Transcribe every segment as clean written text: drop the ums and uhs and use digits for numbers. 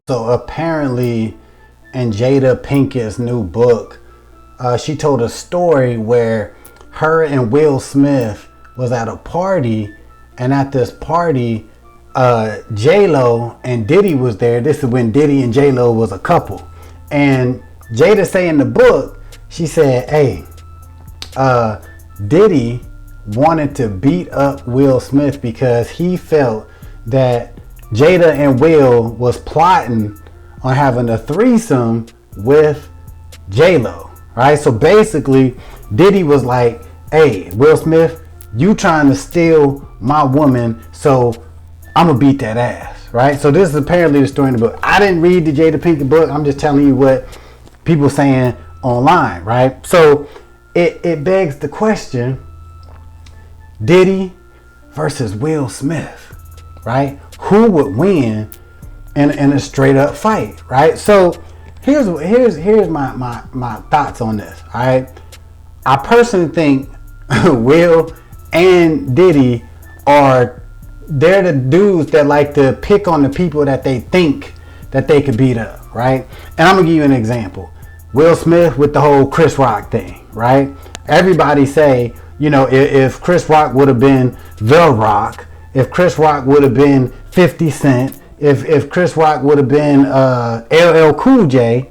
So apparently in Jada Pinkett's new book, she told a story where her and Will Smith was at a party, and at this party, J-Lo and Diddy was there. This is when Diddy and J-Lo was a couple. And Jada say in the book, she said, hey, Diddy wanted to beat up Will Smith because he felt that Jada and Will was plotting on having a threesome with J-Lo, right? So basically, Diddy was like, hey, Will Smith, you trying to steal my woman, so I'm gonna beat that ass, right? So this is apparently the story in the book. I didn't read the Jada Pinkett book. I'm just telling you what people saying online, right? So it begs the question, Diddy versus Will Smith, right? Who would win in a straight up fight, right? So here's my thoughts on this, all right? I personally think Will and Diddy they're the dudes that like to pick on the people that they think that they could beat up, right? And I'm gonna give you an example. Will Smith with the whole Chris Rock thing, right? Everybody say, you know, if Chris Rock would have been The Rock, if Chris Rock would have been 50 Cent, if Chris Rock would have been LL Cool J,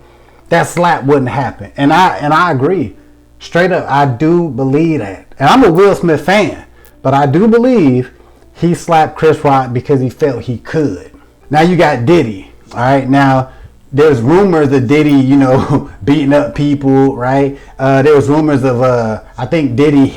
that slap wouldn't happen. And I agree. Straight up, I do believe that. And I'm a Will Smith fan, but I do believe he slapped Chris Rock because he felt he could. Now you got Diddy, all right? Now, there's rumors of Diddy, you know, beating up people, right? There was rumors of, I think Diddy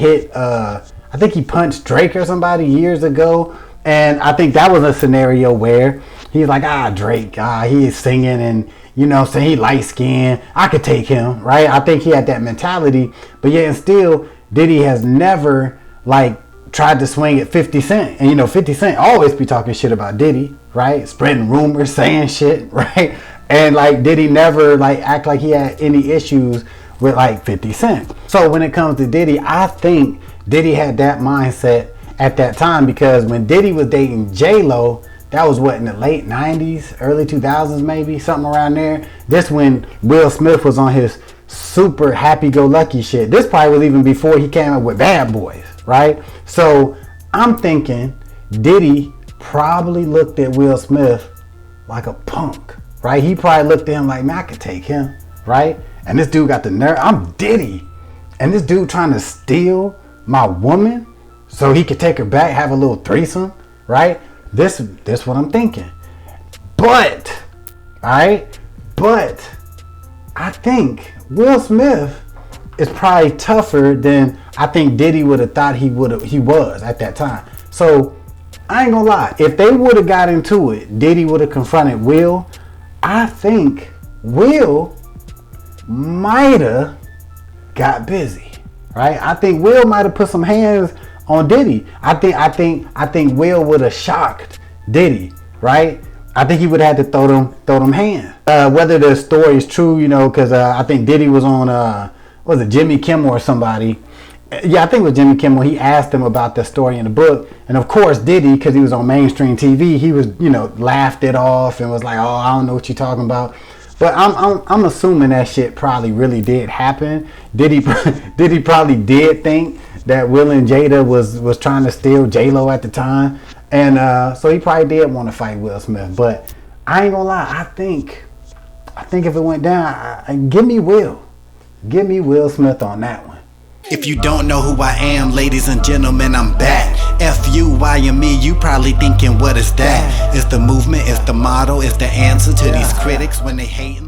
I think he punched Drake or somebody years ago. And I think that was a scenario where he's like, Drake, he is singing and, you know, so he light skinned. I could take him, right? I think he had that mentality. But yet and still, Diddy has never, like, tried to swing at 50 Cent. And, you know, 50 Cent always be talking shit about Diddy, right? Spreading rumors, saying shit, right? And like Diddy never like act like he had any issues with like 50 Cent. So when it comes to Diddy, I think Diddy had that mindset at that time because when Diddy was dating J-Lo, that was what, in the late 90s, early 2000s maybe, something around there. This when Will Smith was on his super happy-go-lucky shit. This probably was even before he came up with Bad Boys, right? So I'm thinking Diddy probably looked at Will Smith like a punk. Right? He probably looked at him like, man, I could take him, right? And this dude got the nerve. I'm Diddy. And this dude trying to steal my woman so he could take her back, have a little threesome, right? This what I'm thinking. But, all right? But I think Will Smith is probably tougher than I think Diddy would have thought he was at that time. So I ain't gonna lie. If they would have got into it, Diddy would have confronted Will. I think Will might have got busy, right? I think Will might have put some hands on Diddy. I think Will would have shocked Diddy, right? I think he would have had to throw them hands. Whether the story is true, you know, because I think Diddy was on was it Jimmy Kimmel or somebody? Yeah, I think it was Jimmy Kimmel. He asked him about the story in the book. And of course, Diddy, because he was on mainstream TV, he was, you know, laughed it off and was like, oh, I don't know what you're talking about. But I'm assuming that shit probably really did happen. Diddy probably did think that Will and Jada was trying to steal J-Lo at the time. And so he probably did want to fight Will Smith. But I ain't gonna lie, I think if it went down, give me Will Smith on that one. If you don't know who I am, ladies and gentlemen, I'm back. F.U.I.M.E, you probably thinking, what is that? It's the movement, it's the motto, it's the answer to these critics when they hating.